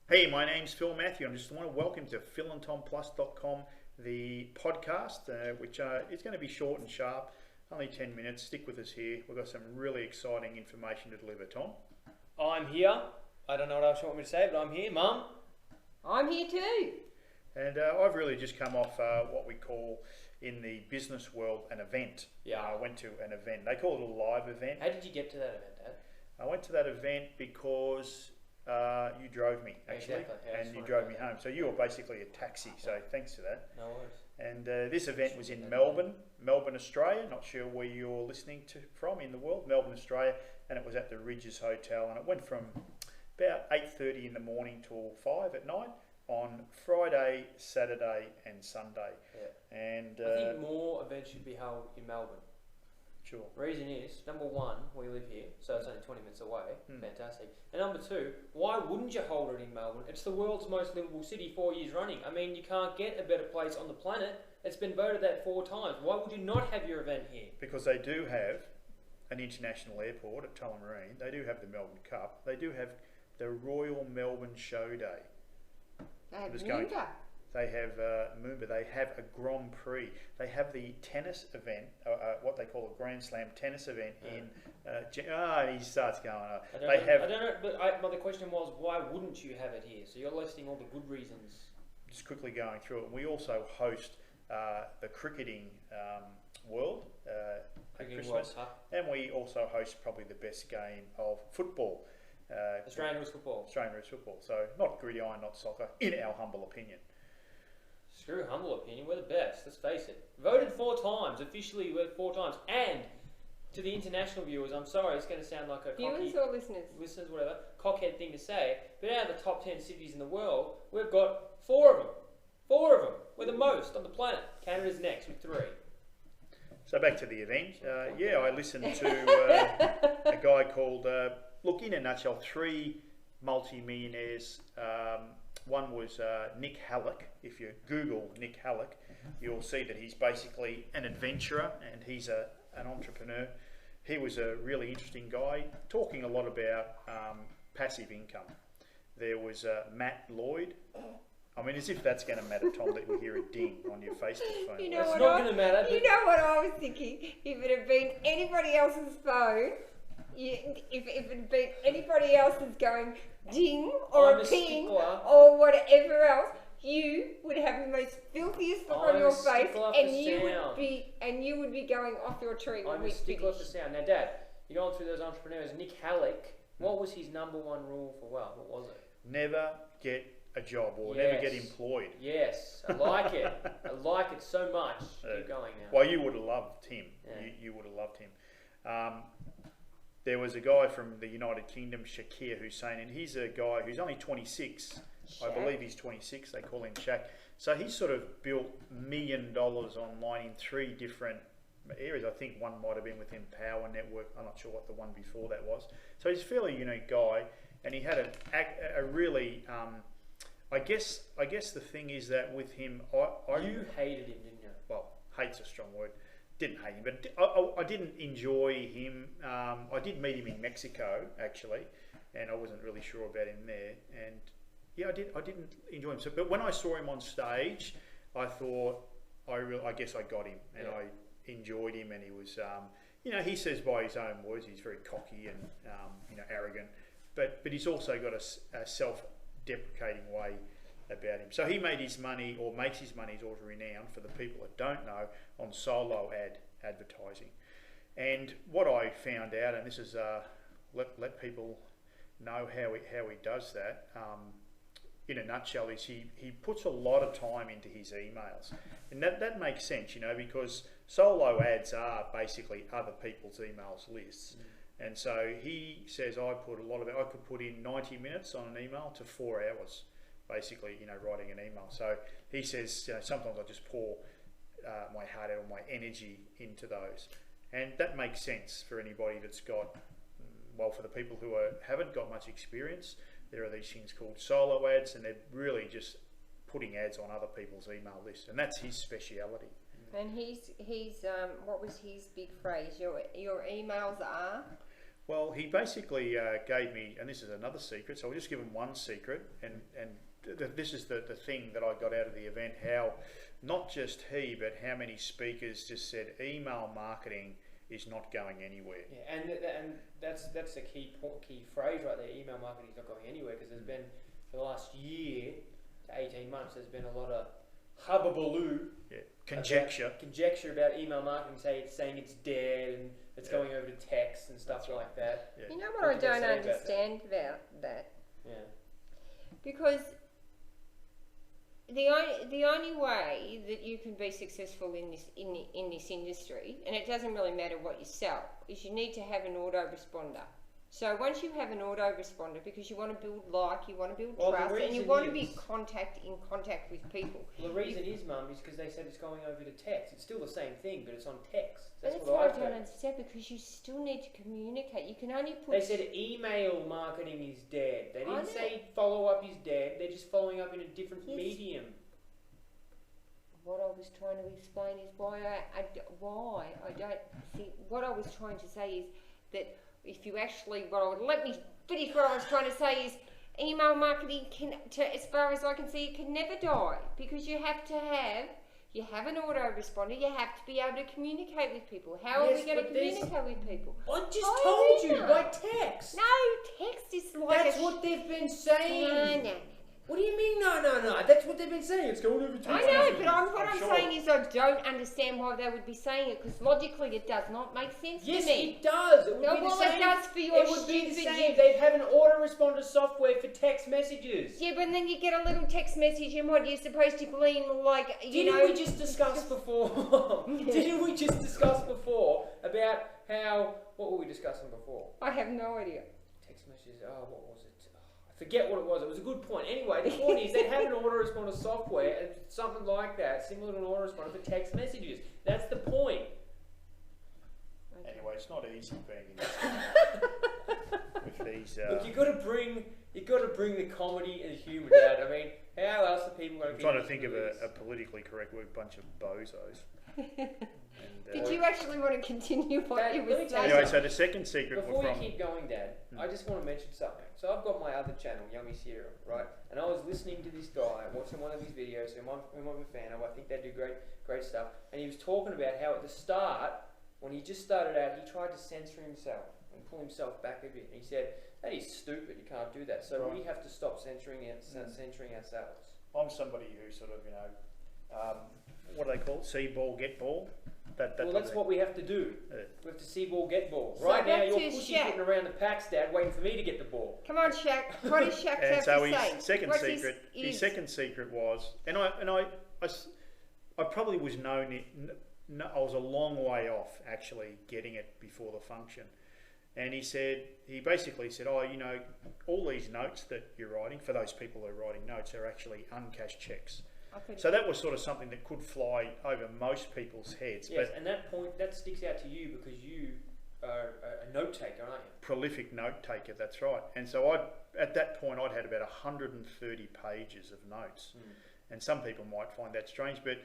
Hey, my name's Phil Matthew. I just want to welcome to philandtomplus.com, the podcast, which is going to be short and sharp, only 10 minutes. Stick with us here. We've got some really exciting information to deliver, Tom. I'm here. I don't know what else you want me to say, but I'm here. Mum? I'm here too. And I've really just come off what we call in the business world an event. Yeah. I went to an event. They call it a live event. How did you get to that event, Dad? I went to that event because you drove me, actually, Exactly. Yeah, and you drove me home. So you were basically a taxi, so thanks for that. No worries. And this event was in Melbourne, Australia. Not sure where you're listening from in the world, Melbourne, Australia. And it was at the Ridges Hotel, and it went from about 8:30 in the morning till 5 at night on Friday, Saturday, and Sunday. Yeah. And I think more events should be held in Melbourne. Sure. Reason is, number one, we live here, so it's only 20 minutes away. Fantastic. And number two, why wouldn't you hold it in Melbourne? It's the world's most livable city 4 years running. I mean, you can't get a better place on the planet. It's been voted that 4 times. Why would you not have your event here? Because they do have an international airport at Tullamarine. They do have the Melbourne Cup. They do have the Royal Melbourne Show Day. They have Just Moomba. They have Moomba. They have a Grand Prix. They have the tennis event, what they call a Grand Slam tennis event in. He starts going. I don't know, but the question was, why wouldn't you have it here? So you're listing all the good reasons. Just quickly going through it. And we also host the cricketing world at Christmas, and we also host probably the best game of football. Australian rules football. Australian rules football. So not gridiron, not soccer, in our humble opinion. Screw humble opinion, we're the best, let's face it. Voted 4 times, officially we're 4 times. And to the international viewers, I'm sorry, it's going to sound like a Viewers or listeners? Listeners, whatever, cockhead thing to say, but out of the top 10 cities in the world, we've got 4 of them. 4 of them. We're the most on the planet. Canada's next with 3. So back to the event. I listened to a guy called, look, in a nutshell, 3 multi-millionaires. One was Nik Halik. If you Google Nik Halik, you'll see that he's basically an adventurer and he's an entrepreneur. He was a really interesting guy, talking a lot about passive income. There was Matt Lloyd. I mean, as if that's going to matter, Tom, that we hear a ding on your Facebook phone. You know it's what not going to matter. You know what I was thinking? If it had been anybody else's phone, if it had been anybody else's going ding or a ping or whatever else, you would have the most filthiest look on your face, and you would be going off your tree. I'm a stickler for sound. Now, Dad, you're going through those entrepreneurs. Nik Halik, what was his number 1 rule for wealth? What was it? Never get a job or never get employed. Yes, I like it. I like it so much. Keep going now. Well, you would have loved him. Yeah. You would have loved him. There was a guy from the United Kingdom, Shaqir Hussyin, and he's a guy who's only 26. I believe he's 26. They call him Shaq. So he sort of built $1 million online in 3 different areas. I think one might have been within Power Network. I'm not sure what the one before that was. So he's a fairly unique guy, and he had a really. I guess the thing is that with him, you hated him, didn't you? Well, hate's a strong word. Didn't hate him, but I didn't enjoy him. I did meet him in Mexico actually, and I wasn't really sure about him there. And yeah, I didn't enjoy him. So, but when I saw him on stage, I thought I guess I got him, and I enjoyed him. And he was, he says by his own words, he's very cocky and arrogant, but he's also got a self-deprecating way about him. So he made his money, or makes his money, he's always renowned for the people that don't know, on solo advertising. And what I found out, and this is let people know how he does that, in a nutshell, is he puts a lot of time into his emails. And that makes sense, because solo ads are basically other people's emails lists. And so he says, I could put in 90 minutes on an email to 4 hours, basically, writing an email. So he says, sometimes I just pour my heart out, my energy into those. And that makes sense for anybody that's got, for the people who haven't got much experience, there are these things called solo ads, and they're really just putting ads on other people's email lists. And that's his speciality. And he's what was his big phrase? Your emails are? Well, he basically gave me, and this is another secret, so I'll just give him one secret, and this is the thing that I got out of the event, how not just he, but how many speakers just said email marketing is not going anywhere. Yeah, and that's a key phrase right there. Email marketing is not going anywhere, because there's been, for the last year to 18 months, there's been a lot of hubbubaloo, conjecture about email marketing, saying it's dead and it's going over to text and stuff like that. You know what I don't understand about that? Yeah. Because the only way that you can be successful in this industry, and it doesn't really matter what you sell, is you need to have an autoresponder. So once you have an autoresponder, because you want to build you want to build trust, and you want to be in contact with people. Well, the reason is, Mum, is because they said it's going over to text. It's still the same thing, but it's on text. That's what I don't understand, because you still need to communicate. You can only put... They said email marketing is dead. They didn't say follow up is dead. They're just following up in a different medium. What I was trying to explain is why I don't see... What I was trying to say is that if you actually... let me finish what I was trying to say is email marketing as far as I can see, it can never die, because you have an autoresponder, you have to be able to communicate with people. How are we going to communicate with people? I just told you, by text. No, text is like... That's what they've been saying. No. What do you mean, no? That's what they've been saying. It's going over text. I know, but what I'm saying is I don't understand why they would be saying it, because logically it does not make sense to me. Yes, it does. It would be the same. It does for your It would be the same. They have an autoresponder software for text messages. Yeah, but then you get a little text message, and what, you're supposed to glean, like, Didn't we just discuss before? Didn't we just discuss before about how... What were we discussing before? I have no idea. Text messages. Oh, what was it? Forget what it was. It was a good point. Anyway, the point is they have an autoresponder software and something like that, similar to an autoresponder for text messages. That's the point. Anyway, it's not easy being in with these. Look, you got to bring the comedy and humour out. I mean, how else are people going to? I'm trying to think of a politically correct word. Bunch of bozos. Did you actually want to continue what you were saying? Anyway, so the second secret. Before you keep going, Dad, I just want to mention something. So I've got my other channel, Yummy Cereal, right? And I was listening to this guy, watching one of his videos, whom I'm a fan of. I think they do great stuff. And he was talking about how at the start, when he just started out, he tried to censor himself and pull himself back a bit. And he said, "That is stupid. You can't do that. So we have to stop censoring ourselves." I'm somebody who sort of, what do they call it? See ball, get ball. That's what we have to do. We have to see ball, get ball. So right now, you're pussyfooting around the packs, Dad, waiting for me to get the ball. Come on, Shaq. What does Shaq have to say? His second secret was, and I probably was I was a long way off actually getting it before the function. And he basically said, all these notes that you're writing, for those people who are writing notes, are actually uncashed checks. So that was sort of something that could fly over most people's heads. Yes, and that sticks out to you because you are a note taker, aren't you? Prolific note taker, that's right. And so at that point I'd had about 130 pages of notes. And some people might find that strange, but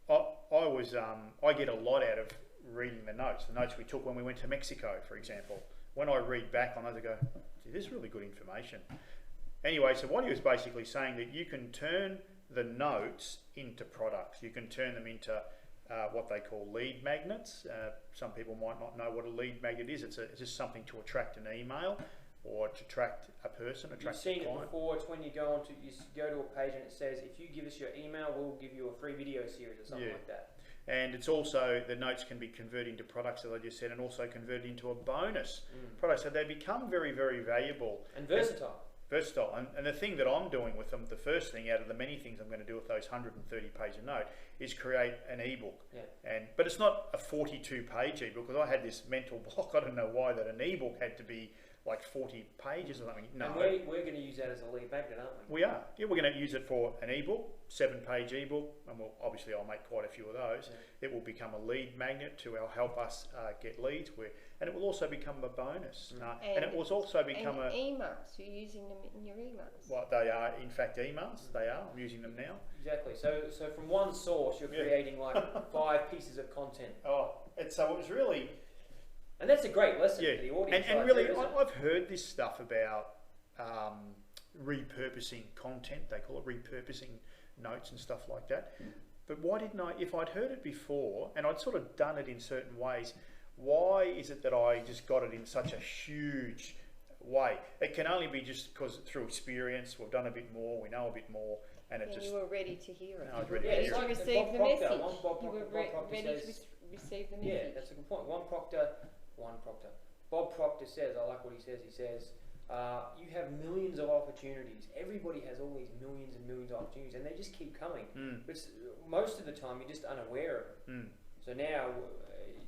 I get a lot out of reading the notes we took when we went to Mexico, for example. When I read back on those, I go, gee, this is really good information. Anyway, so what he was basically saying, that you can turn the notes into products. You can turn them into what they call lead magnets. Some people might not know what a lead magnet is. It's just something to attract an email or to attract a person, attract a client. You've seen it before. It's when you go to a page and it says, if you give us your email, we'll give you a free video series or something like that. And it's also, the notes can be converted into products, as I just said, and also converted into a bonus product. So they become very, very valuable. And versatile. And the thing that I'm doing with them, the first thing out of the many things I'm going to do with those 130 page of note, is create an ebook. But it's not a 42 page ebook, because I had this mental block. I don't know why, that an ebook had to be like 40 pages or something. No. And we're going to use that as a lead magnet, aren't we? We are. Yeah, we're going to use it for an ebook, 7-page ebook, and obviously I'll make quite a few of those. It will become a lead magnet to help us get leads, and it will also become a bonus. And it will also become emails. You're using them in your emails. Well, they are, in fact, emails. They are. I'm using them now. Exactly. So from one source, you're creating like 5 pieces of content. So it was really... And that's a great lesson for the audience. And really, I've heard this stuff about repurposing content. They call it repurposing notes and stuff like that. But why didn't I, if I'd heard it before, and I'd sort of done it in certain ways, why is it that I just got it in such a huge way? It can only be just because through experience, we've done a bit more, we know a bit more, and it just... you were ready to hear it. I was ready to hear to it. receive the message. You were ready says, to receive the message. Yeah, that's a good point. Bob Proctor says, I like what he says, you have millions of opportunities. Everybody has all these millions and millions of opportunities, and they just keep coming. But most of the time, you're just unaware of it. So now,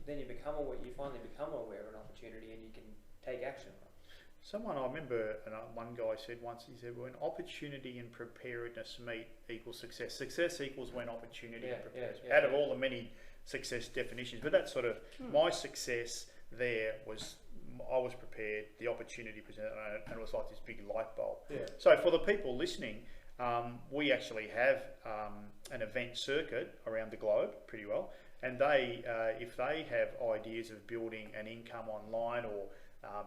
then you finally become aware of an opportunity, and you can take action on it. Someone, I remember one guy said once, he said, when opportunity and preparedness meet equals success. Success equals when opportunity and preparedness. Out of all the many success definitions, but that's sort of, my success there was, I was prepared, the opportunity presented, and it was like this big light bulb. So for the people listening, we actually have an event circuit around the globe pretty well, and they, if they have ideas of building an income online or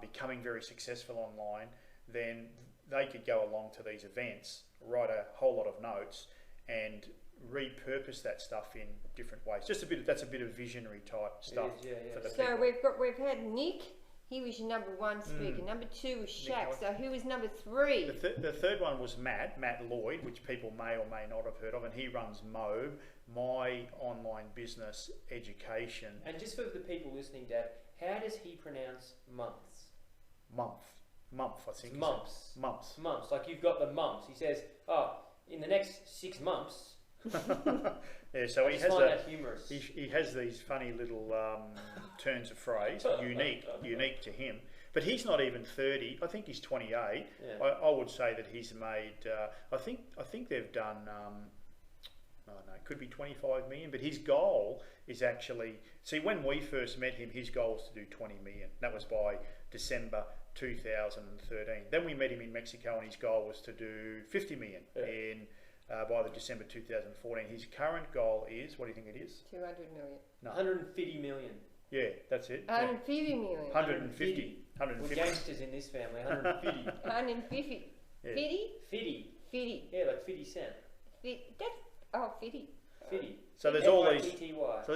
becoming very successful online, then they could go along to these events, write a whole lot of notes, and repurpose that stuff in different ways. Just that's a bit of visionary type stuff for the people. So we've had Nick. He was your number one speaker. Number two was Shaq. So who was number three? The third one was Matt Lloyd, which people may or may not have heard of, and he runs Mo, My Online Business Education. And just for the people listening, Dad, how does he pronounce months? Month, I think. Months. Like you've got the months. He says, in the next 6 months. So he has these funny little turns of phrase, unique to him. But he's not even 30. I think he's 28. I would say that he's made. I think they've done. It could be 25 million. But his goal is actually. See, when we first met him, his goal was to do 20 million. That was by December 2013. Then we met him in Mexico, and his goal was to do 50 million by the December 2014. His current goal is, what do you think it is? 200 million. No. 150 million. Yeah, that's it. 150 million. 150. We're gangsters in this family. 150. 150. Yeah. 50? 50. Yeah, like 50 Cent. 50. 50. So there's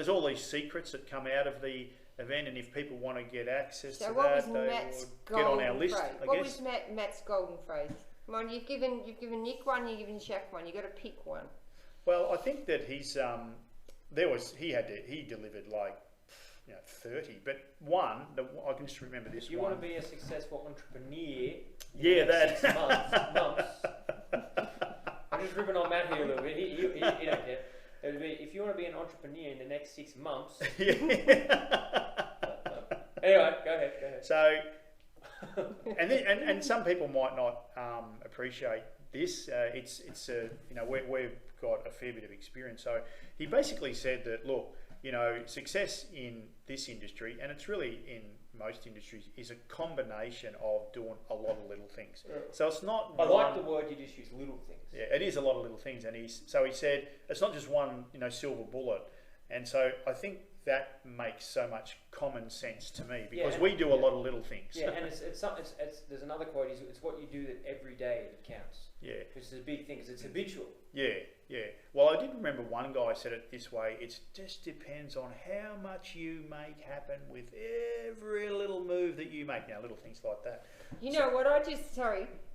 all these secrets that come out of the event, and if people want to get access to that, they will get on our list. What was Matt's golden phrase? Come on, you've given Nick one, you've given Shaq one. You got to pick one. Well, I think that he's he delivered like 30, but I can just remember this. If you want to be a successful entrepreneur, that 6 months. I'm just ripping on Matt here a little bit. He don't care. It would be, if you want to be an entrepreneur in the next 6 months. Anyway, go ahead. So. And some people might not appreciate this. We've got a fair bit of experience. So he basically said that, look, success in this industry, and it's really in most industries, is a combination of doing a lot of little things. So it's not. I like the word you just used, little things. Yeah, it is a lot of little things, and he said it's not just one silver bullet, and so I think that makes so much common sense to me because we do a lot of little things. Yeah, and it's there's another quote. It's what you do that every day that counts. Yeah, which is a big thing because it's habitual. Yeah. Well, I did remember one guy said it this way: it just depends on how much you make happen with every little move that you make. Now, little things like that.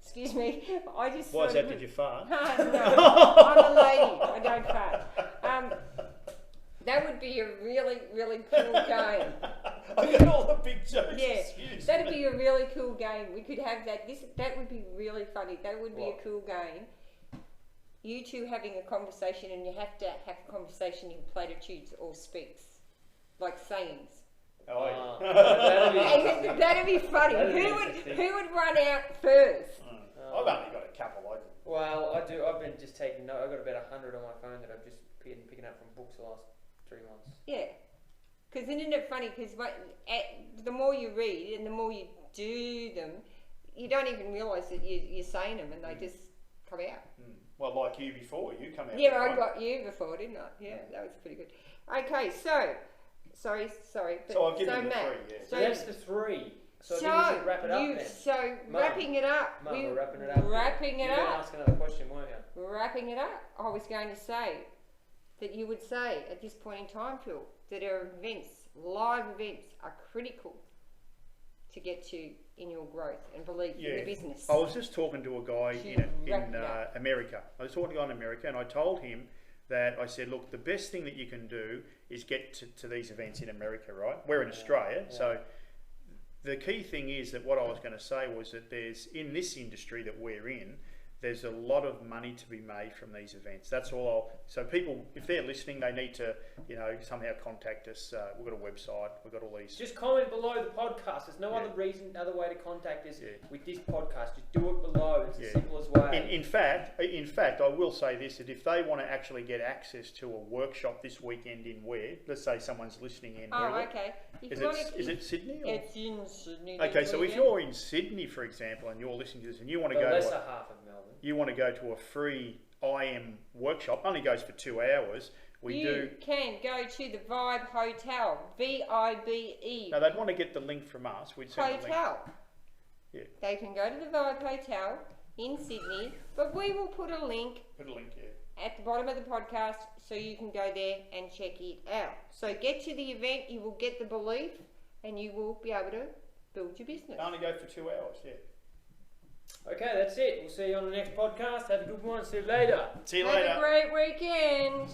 Excuse me. Why is that? Did you fart? No, I'm a lady. I don't fart. That would be a really, really cool game. I got all the big jokes. Yeah, that'd be a really cool game. We could have that. That would be really funny. That would be a cool game. You two having a conversation, and you have to have a conversation in platitudes or speaks, like sayings. Oh, yeah. That'd be funny. Who would run out first? I've only got a couple. Well, I do. I've been just taking note. I've got about 100 on my phone that I've just been picking up from books the last 3 months. Yeah, because isn't it funny? Because the more you read and the more you do them, you don't even realise that you're saying them, and they just come out. Well, like you before, you come out. Yeah, I got you before, didn't I? Yeah, that was pretty good. Okay, so Sorry. But So I've given so him the Matt, 3, yeah. So that's the 3. So I think we should wrap it up then. So Mum. wrapping it up. Mum, we're wrapping it up. Wrapping it You were going to up. ask another question, weren't you? Wrapping it up. I was going to say that you would say at this point in time, Phil, that our events, live events, are critical to get you in your growth and belief in the business. I was just talking to a guy in America. I was talking to a guy in America, and I told him that I said, look, the best thing that you can do is get to these events in America, right? We're in Australia, so the key thing is that what I was going to say was that there's, in this industry that we're in, there's a lot of money to be made from these events. That's all. So people, if they're listening, they need to, somehow contact us. We've got a website. We've got all these. Just comment below the podcast. There's no other way to contact us with this podcast. Just do it below. It's the simplest way. In fact, I will say this: that if they want to actually get access to a workshop this weekend in where, let's say someone's listening in. Okay. Is it Sydney? Or? It's in Sydney. Okay, so if you're in Sydney, for example, and you're listening to this, and you want to go lesser half of Melbourne. You want to go to a free IM workshop, only goes for 2 hours. You can go to the Vibe Hotel, VIBE. No, they'd want to get the link from us. We'd send the link. Yeah. They can go to the Vibe Hotel in Sydney, but we will put a link. At the bottom of the podcast, so you can go there and check it out. So get to the event, you will get the belief, and you will be able to build your business. Only go for 2 hours. Yeah. Okay, that's it. We'll see you on the next podcast. Have a good one. See you later. See you later. Have a great weekend.